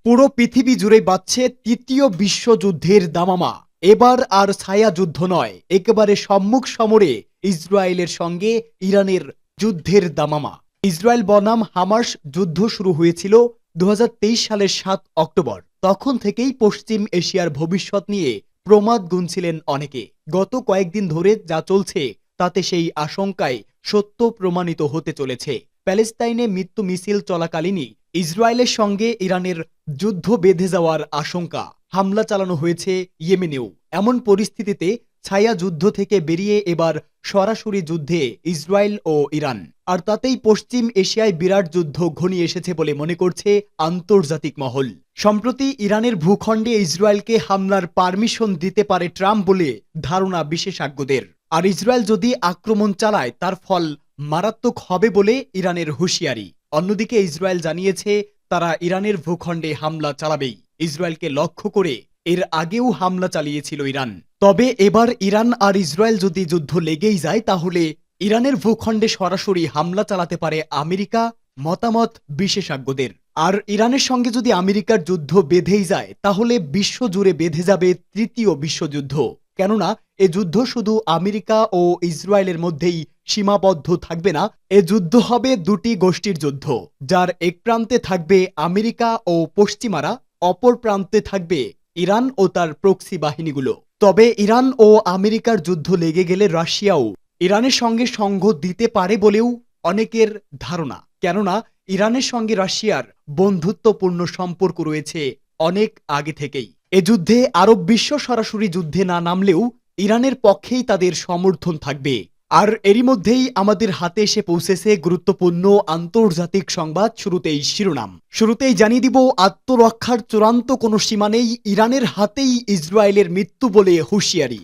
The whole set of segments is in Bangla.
পুরো পৃথিবী জুড়ে বাজছে তৃতীয় বিশ্বযুদ্ধের দামামা। এবার আর ছায়া যুদ্ধ নয়, একেবারে সম্মুখ সমরে ইসরায়েলের সঙ্গে ইরানের যুদ্ধের দামামা। ইসরায়েল বনাম হামাস যুদ্ধ শুরু হয়েছিল 2023 সালের 7 অক্টোবর। তখন থেকেই পশ্চিম এশিয়ার ভবিষ্যৎ নিয়ে প্রমাদ গুনছিলেন অনেকে। গত কয়েকদিন ধরে যা চলছে তাতে সেই আশঙ্কায় সত্য প্রমাণিত হতে চলেছে। প্যালেস্তাইনে মৃত্যু মিছিল চলাকালীনই ইসরায়েলের সঙ্গে ইরানের যুদ্ধ বেঁধে যাওয়ার আশঙ্কা। হামলা চালানো হয়েছে ইয়েমেনেও। এমন পরিস্থিতিতে ছায়া যুদ্ধ থেকে বেরিয়ে এবার সরাসরি যুদ্ধে ইসরায়েল ও ইরান। আর তাতেই পশ্চিম এশিয়ায় বিরাট যুদ্ধ ঘনিয়ে এসেছে বলে মনে করছে আন্তর্জাতিক মহল। সম্প্রতি ইরানের ভূখণ্ডে ইসরায়েলকে হামলার পারমিশন দিতে পারে ট্রাম্প বলে ধারণা বিশেষজ্ঞদের। আর ইসরায়েল যদি আক্রমণ চালায় তার ফল মারাত্মক হবে বলে ইরানের হুঁশিয়ারি। অন্যদিকে ইসরায়েল জানিয়েছে তারা ইরানের ভূখণ্ডে হামলা চালাবেই। ইসরায়েলকে লক্ষ্য করে এর আগেও হামলা চালিয়েছিল ইরান। তবে এবার ইরান আর ইসরায়েল যদি যুদ্ধ লেগেই যায় তাহলে ইরানের ভূখণ্ডে সরাসরি হামলা চালাতে পারে আমেরিকা, মতামত বিশেষজ্ঞদের। আর ইরানের সঙ্গে যদি আমেরিকার যুদ্ধ বেঁধেই যায় তাহলে বিশ্বজুড়ে বেঁধে যাবে তৃতীয় বিশ্বযুদ্ধ। কেননা এ যুদ্ধ শুধু আমেরিকা ও ইসরায়েলের মধ্যেই সীমাবদ্ধ থাকবে না, এ যুদ্ধ হবে দুটি গোষ্ঠীর যুদ্ধ, যার এক প্রান্তে থাকবে আমেরিকা ও পশ্চিমারা, অপর প্রান্তে থাকবে ইরান ও তার প্রক্সি বাহিনীগুলো। তবে ইরান ও আমেরিকার যুদ্ধ লেগে গেলে রাশিয়াও ইরানের সঙ্গে সঙ্গ দিতে পারে বলেও অনেকের ধারণা। কেননা ইরানের সঙ্গে রাশিয়ার বন্ধুত্বপূর্ণ সম্পর্ক রয়েছে অনেক আগে থেকেই। এ যুদ্ধে আরব বিশ্ব সরাসরি যুদ্ধে না নামলেও ইরানের পক্ষেই তাদের সমর্থন থাকবে। আর এরই মধ্যেই আমাদের হাতে এসে পৌঁছেছে গুরুত্বপূর্ণ আন্তর্জাতিক সংবাদ। শুরুতেই জানিয়ে দিব আত্মরক্ষার চূড়ান্ত কোনো সীমা নেই, ইরানের হাতেই ইসরায়েলের মৃত্যু বলে হুঁশিয়ারি।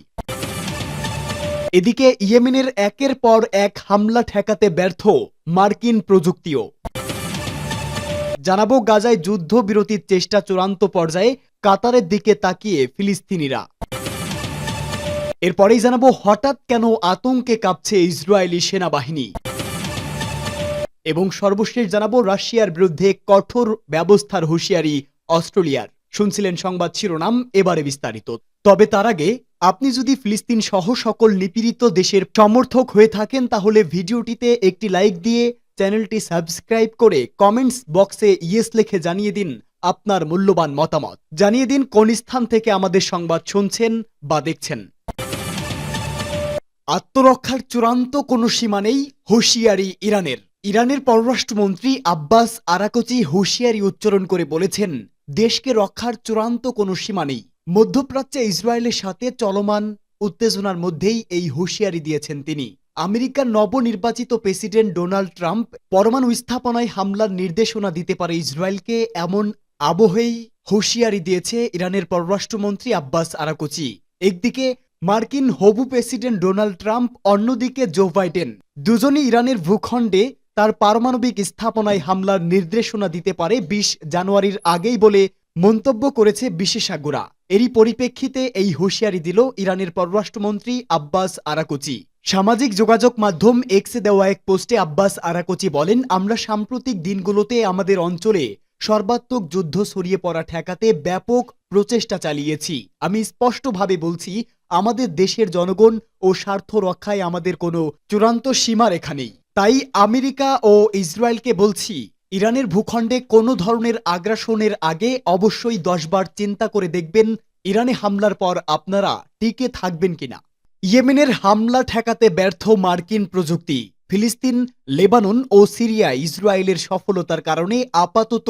এদিকে ইয়েমেনের একের পর এক হামলা ঠেকাতে ব্যর্থ মার্কিন প্রযুক্তিও। জানাবো গাজায় যুদ্ধবিরতির চেষ্টা চূড়ান্ত পর্যায়ে, কাতারের দিকে তাকিয়ে ফিলিস্তিনিরা। এরপরেই জানাবো হঠাৎ কেন আতঙ্কে কাঁপছে ইসরায়েলি সেনাবাহিনী। এবং সর্বশেষ জানাবো রাশিয়ার বিরুদ্ধে কঠোর ব্যবস্থার হুঁশিয়ারি অস্ট্রেলিয়ার। শুনছিলেন সংবাদ শিরোনাম, এবারে বিস্তারিত। তবে তার আগে আপনি যদি ফিলিস্তিন সহ সকল নিপীড়িত দেশের সমর্থক হয়ে থাকেন তাহলে ভিডিওটিতে একটি লাইক দিয়ে চ্যানেলটি সাবস্ক্রাইব করে কমেন্টস বক্সে ইয়েস লিখে জানিয়ে দিন আপনার মূল্যবান মতামত। জানিয়ে দিন কোন স্থান থেকে আমাদের সংবাদ শুনছেন বা দেখছেন। আত্মরক্ষার চূড়ান্ত কোনো সীমা নেই, হুঁশিয়ারি ইরানের। ইরানের পররাষ্ট্রমন্ত্রী আব্বাস আরাকচি হুঁশিয়ারি উচ্চারণ করে বলেছেন, দেশকে রক্ষার চূড়ান্ত কোনো সীমা নেই। মধ্যপ্রাচ্যে ইসরায়েলের সাথে চলমান উত্তেজনার মধ্যেই এই হুঁশিয়ারি দিয়েছেন তিনি। আমেরিকার নবনির্বাচিত প্রেসিডেন্ট ডোনাল্ড ট্রাম্প পরমাণু স্থাপনায় হামলার নির্দেশনা দিতে পারে ইসরায়েলকে, এমন আবহেই হুঁশিয়ারি দিয়েছে ইরানের পররাষ্ট্রমন্ত্রী আব্বাস আরাকচি। একদিকে মার্কিন হবু প্রেসিডেন্ট ডোনাল্ড ট্রাম্প, অন্যদিকে জো বাইডেন, দুজনই ইরানের ভূখণ্ডে তার পারমাণবিক স্থাপনায় হামলার নির্দেশনা দিতে পারে 20 জানুয়ারির আগেই বলে মন্তব্য করেছে বিশেষজ্ঞরা। এরই পরিপ্রেক্ষিতে এই হুঁশিয়ারি দিল ইরানের পররাষ্ট্রমন্ত্রী আব্বাস আরাকচি। সামাজিক যোগাযোগ মাধ্যম এক্সে দেওয়া এক পোস্টে আব্বাস আরাকচি বলেন, আমরা সাম্প্রতিক দিনগুলোতে আমাদের অঞ্চলে সর্বাত্মক যুদ্ধ ছড়িয়ে পড়া ঠেকাতে ব্যাপক প্রচেষ্টা চালিয়েছি। আমি স্পষ্টভাবে বলছি, আমাদের দেশের জনগণ ও স্বার্থ রক্ষায় আমাদের কোনো চূড়ান্ত সীমারেখা নেই। তাই আমেরিকা ও ইসরায়েলকে বলছি, ইরানের ভূখণ্ডে কোনো ধরনের আগ্রাসনের আগে অবশ্যই 10 বার চিন্তা করে দেখবেন ইরানে হামলার পর আপনারা টিকে থাকবেন কিনা। ইয়েমেনের হামলা ঠেকাতে ব্যর্থ মার্কিন প্রযুক্তি। ফিলিস্তিন, লেবানন ও সিরিয়ায় ইসরায়েলের সফলতার কারণে আপাতত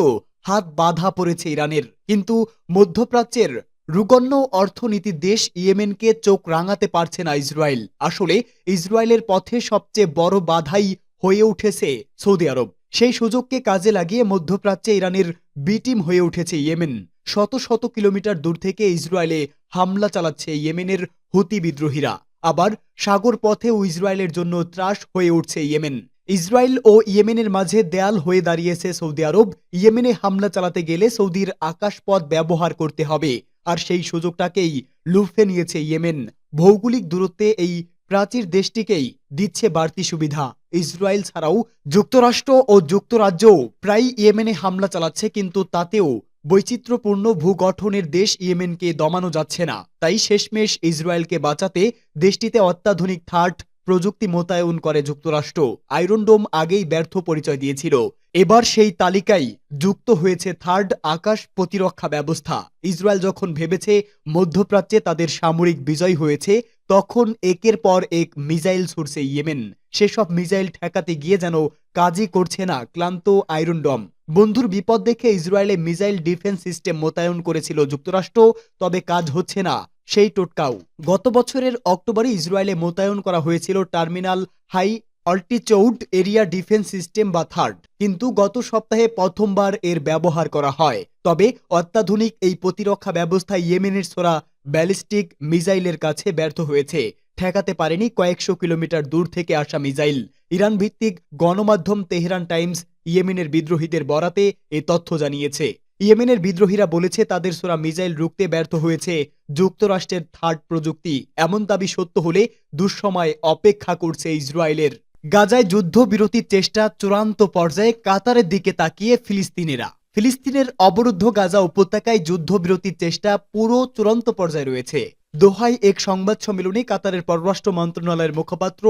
হাত বাঁধা পড়েছে ইরানের। কিন্তু মধ্যপ্রাচ্যের রুগন্য অর্থনীতির দেশ ইয়েমেনকে চোখ রাঙাতে পারছে না ইসরায়েল। আসলে ইসরায়েলের পথে সবচেয়ে বড় বাধাই হয়ে উঠেছে সৌদি আরব। সেই সুযোগকে কাজে লাগিয়ে মধ্যপ্রাচ্যে ইরানের বি টিম হয়ে উঠেছে ইয়েমেন। শত শত কিলোমিটার দূর থেকে ইসরায়েলে হামলা চালাচ্ছে ইয়েমেনের হুতি বিদ্রোহীরা। আবার সাগর পথেও ইসরায়েলের জন্য ত্রাস হয়ে উঠছে ইয়েমেন। ইসরায়েল ও ইয়েমেনের মাঝে দেয়াল হয়ে দাঁড়িয়েছে সৌদি আরব। ইয়েমেনে হামলা চালাতে গেলে সৌদির আকাশপথ ব্যবহার করতে হবে, আর সেই সুযোগটাকেই লুফে নিয়েছে ইয়েমেন। ভৌগোলিক দূরত্বে এই প্রাচীর দেশটিকেই দিচ্ছে বাড়তি সুবিধা। ইসরায়েল ছাড়াও যুক্তরাষ্ট্র ও যুক্তরাজ্যও প্রায় ইয়েমেনে হামলা চালাচ্ছে, কিন্তু তাতেও বৈচিত্র্যপূর্ণ ভূগঠনের দেশ ইয়েমেনকে দমানো যাচ্ছে না, তাই শেষমেশ ইসরায়েলকে বাঁচাতে দেশটিতে অত্যাধুনিক থার্ড প্রযুক্তি মোতায়েন করে যুক্তরাষ্ট্র। আয়রন ডোম আগেই ব্যর্থ পরিচয় দিয়েছিল, এবার সেই তালিকায় যুক্ত হয়েছে থার্ড আকাশ প্রতিরক্ষা ব্যবস্থা। ইসরায়েল যখন ভেবেছে মধ্যপ্রাচ্যে তাদের সামরিক বিজয় হয়েছে, তখন একের পর এক মিসাইল ছুড়ছে ইয়েমেন। সেসব মিসাইল ঠেকাতে গিয়ে যেন কাজই করছে না ক্লান্ত আয়রন ডোম। বন্ধুর বিপদ দেখে ইসরায়েলে মিসাইল ডিফেন্স সিস্টেম মোতায়েন করেছিল যুক্তরাষ্ট্র, তবে কাজ হচ্ছে না সেই টোটকাও। গত বছরের অক্টোবরে ইসরায়েলে মোতায়েন করা হয়েছিল terminal high altitude area defence system বা থার্ড, কিন্তু গত সপ্তাহে প্রথমবার এর ব্যবহার করা হয়। তবে অত্যাধুনিক এই প্রতিরক্ষা ব্যবস্থা ইয়েমেনের ছোড়া ব্যালিস্টিক মিসাইলের কাছে ব্যর্থ হয়েছে, ঠেকাতে পারেনি কয়েকশো কিলোমিটার দূর থেকে আসা মিসাইল। ইরান ভিত্তিক গণমাধ্যম তেহরান টাইমস ইয়েমেনের বিদ্রোহীদের বরাতে এ তথ্য জানিয়েছে। ইয়েমেনের বিদ্রোহীরা বলেছে তাদের ছোড়া মিসাইল রুখতে ব্যর্থ হয়েছে যুক্তরাষ্ট্রের থার্ড প্রযুক্তি। এমন দাবি সত্য হলে দুঃসময় অপেক্ষা করছে ইসরায়েলের। গাজায় যুদ্ধবিরতির চেষ্টা চূড়ান্ত পর্যায়ে, কাতারের দিকে তাকিয়ে ফিলিস্তিনিরা। ফিলিস্তিনের অবরুদ্ধ গাজা উপত্যকায় যুদ্ধবিরতির চেষ্টা পুরো চূড়ান্ত পর্যায়ে রয়েছে। দোহায় এক সংবাদ সম্মেলনে কাতারের পররাষ্ট্র মন্ত্রণালয়ের মুখপাত্র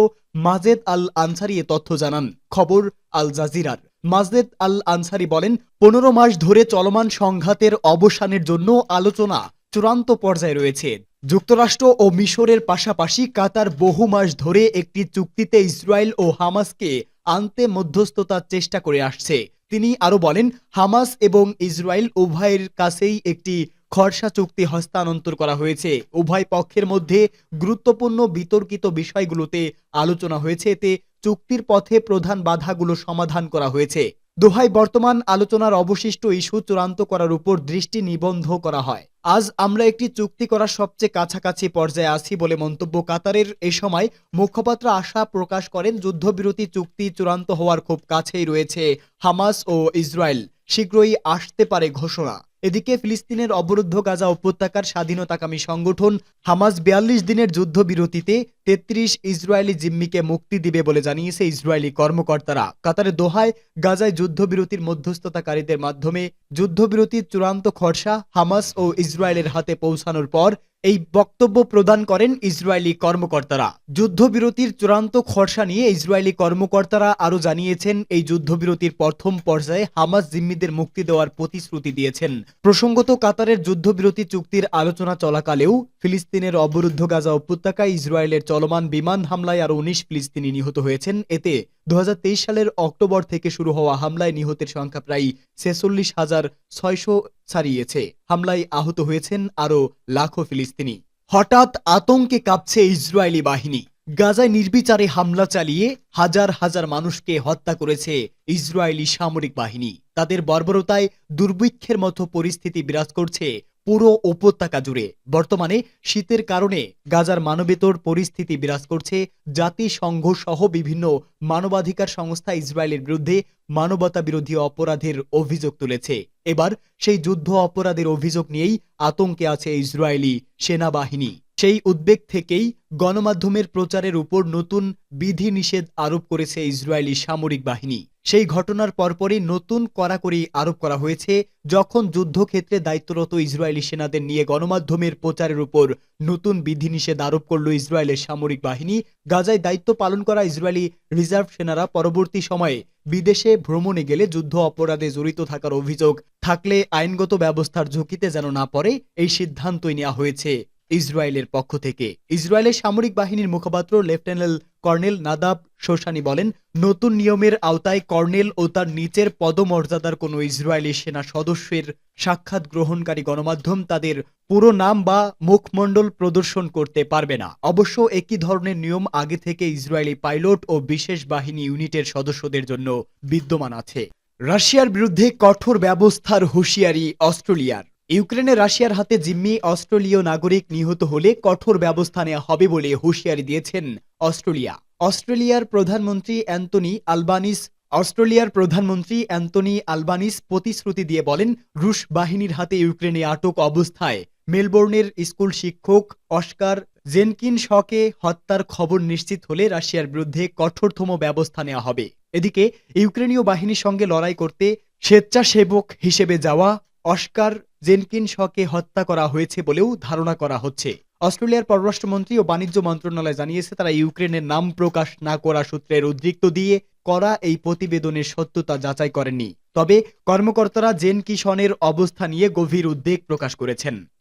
মাজেদ আল আনসারি এ তথ্য জানান। খবর আল জাজিরার। মাজেদ আল আনসারি বলেন, 15 মাস ধরে চলমান সংঘাতের অবসানের জন্য আলোচনা চূড়ান্ত পর্যায়ে রয়েছে। যুক্তরাষ্ট্র ও মিশরের পাশাপাশি কাতার বহু মাস ধরে একটি চুক্তিতে ইসরায়েল ও হামাসকে আনতে মধ্যস্থতার চেষ্টা করে আসছে। তিনি আরো বলেন, হামাস এবং ইসরায়েল উভয়ের কাছেই একটি খরসা চুক্তি হস্তান্তর করা হয়েছে। উভয় পক্ষের মধ্যে গুরুত্বপূর্ণ বিতর্কিত বিষয়গুলোতে আলোচনা হয়েছে। এতে চুক্তির পথে প্রধান বাধাগুলো সমাধান করা হয়েছে। দোহায় বর্তমান আলোচনার অবশিষ্ট ইস্যু চূড়ান্ত করার উপর দৃষ্টি নিবদ্ধ করা হয়। আজ আমরা একটি চুক্তি করার সবচেয়ে কাছাকাছি পর্যায়ে আছি বলে মন্তব্য কাতারের। এ সময় মুখপাত্র আশা প্রকাশ করেন, যুদ্ধবিরতি চুক্তি চূড়ান্ত হওয়ার খুব কাছেই রয়েছে। হামাস ও ইসরায়েল শীঘ্রই আসতে পারে ঘোষণা। এদিকে ফিলিস্তিনের অবরুদ্ধ গাজা উপত্যকার স্বাধীনতাকামী সংগঠন হামাস 42 দিনের যুদ্ধবিরতিতে 33 ইসরায়েলি জিম্মিকে মুক্তি দিবে বলে জানিয়েছে ইসরায়েলি কর্মকর্তারা। কাতারের দোহায় গাজায় যুদ্ধবিরতির মধ্যস্থতাকারীদের মাধ্যমে যুদ্ধবিরতির চূড়ান্ত খসড়া হামাস ও ইসরায়েলের হাতে পৌঁছানোর পর এই বক্তব্য প্রদান করেন ইসরায়েলি কর্মকর্তারা। যুদ্ধবিরতির চূড়ান্ত খসড়া নিয়ে ইসরায়েলি কর্মকর্তারা আরও জানিয়েছেন, এই যুদ্ধবিরতির প্রথম পর্যায়ে হামাস জিম্মিদের মুক্তি দেওয়ার প্রতিশ্রুতি দিয়েছেন। প্রসঙ্গত, কাতারের যুদ্ধবিরতি চুক্তির আলোচনা চলাকালেও ফিলিস্তিনের অবরুদ্ধ গাজা উপত্যকায় ইসরায়েলের চলমান বিমান হামলায় আরও 19 ফিলিস্তিনি নিহত হয়েছেন। এতে 2023 সালের অক্টোবর থেকে শুরু হওয়া হামলায় নিহতের সংখ্যা প্রায় 46,600 ছাড়িয়েছে। হামলায় আহত হয়েছেন আরও লাখো ফিলিস্তিনি। হঠাৎ আতঙ্কে কাঁপছে ইসরায়েলি বাহিনী। গাজায় নির্বিচারে হামলা চালিয়ে হাজার হাজার মানুষকে হত্যা করেছে ইসরায়েলি সামরিক বাহিনী। তাদের বর্বরতায় দুর্ভিক্ষের মতো পরিস্থিতি বিরাজ করছে পুরো উপত্যকা জুড়ে। বর্তমানে শীতের কারণে গাজার মানবেতর পরিস্থিতি বিরাজ করছে। জাতিসংঘ সহ বিভিন্ন মানবাধিকার সংস্থা ইসরায়েলের বিরুদ্ধে মানবতা বিরোধী অপরাধের অভিযোগ তুলেছে। এবার সেই যুদ্ধ অপরাধের অভিযোগ নিয়েই আতঙ্কে আছে ইসরায়েলি সেনাবাহিনী। সেই উদ্বেগ থেকেই গণমাধ্যমের প্রচারের উপর নতুন বিধিনিষেধ আরোপ করেছে ইসরায়েলি সামরিক বাহিনী। সেই ঘটনার পরপরই নতুন কড়াকড়ি আরোপ করা হয়েছে। যখন যুদ্ধক্ষেত্রে দায়িত্বরত ইসরায়েলি সেনাদের নিয়ে গণমাধ্যমের প্রচারের উপর নতুন বিধিনিষেধ আরোপ করল ইসরায়েলের সামরিক বাহিনী। গাজায় দায়িত্ব পালন করা ইসরায়েলি রিজার্ভ সেনারা পরবর্তী সময়ে বিদেশে ভ্রমণে গেলে যুদ্ধ অপরাধে জড়িত থাকার অভিযোগ থাকলে আইনগত ব্যবস্থার ঝুঁকিতে যেন না পড়ে, এই সিদ্ধান্তই নেওয়া হয়েছে ইসরায়েলের পক্ষ থেকে। ইসরায়েলের সামরিক বাহিনীর মুখপাত্র লেফটেন্যান্ট কর্নেল নাদাব শোশানি বলেন, নতুন নিয়মের আওতায় কর্নেল ও তার নিচের পদমর্যাদার কোনো ইসরায়েলি সেনা সদস্যের সাক্ষাৎ গ্রহণকারী গণমাধ্যম তাদের পুরো নাম বা মুখমণ্ডল প্রদর্শন করতে পারবে না। অবশ্য একই ধরনের নিয়ম আগে থেকে ইসরায়েলি পাইলট ও বিশেষ বাহিনী ইউনিটের সদস্যদের জন্য বিদ্যমান আছে। রাশিয়ার বিরুদ্ধে কঠোর ব্যবস্থার হুঁশিয়ারি অস্ট্রেলিয়ার। ইউক্রেনে রাশিয়ার হাতে জিম্মি অস্ট্রেলীয় নাগরিক নিহত হলে কঠোর ব্যবস্থা নেওয়া হবে বলে হুঁশিয়ারি দিয়েছেন অস্ট্রেলিয়া। অস্ট্রেলিয়ার প্রধানমন্ত্রী অ্যান্টনি আলবানিস প্রতিশ্রুতি দিয়ে বলেন, রুশ বাহিনীর হাতে ইউক্রেনে আটক অবস্থায় মেলবোর্নের স্কুল শিক্ষক অস্কার জেনকিনসকে হত্যার খবর নিশ্চিত হলে রাশিয়ার বিরুদ্ধে কঠোরতম ব্যবস্থা নেওয়া হবে। এদিকে ইউক্রেনীয় বাহিনীর সঙ্গে লড়াই করতে স্বেচ্ছাসেবক হিসেবে যাওয়া অস্কার জেনকিনসকে হত্যা করা হয়েছে বলেও ধারণা করা হচ্ছে। অস্ট্রেলিয়ার পররাষ্ট্রমন্ত্রী ও বাণিজ্য মন্ত্রণালয় জানিয়েছে, তারা ইউক্রেনের নাম প্রকাশ না করা সূত্রের উদ্ধৃত দিয়ে করা এই প্রতিবেদনের সত্যতা যাচাই করেননি। তবে কর্মকর্তারা জেনকিনসনের অবস্থা নিয়ে গভীর উদ্বেগ প্রকাশ করেছেন।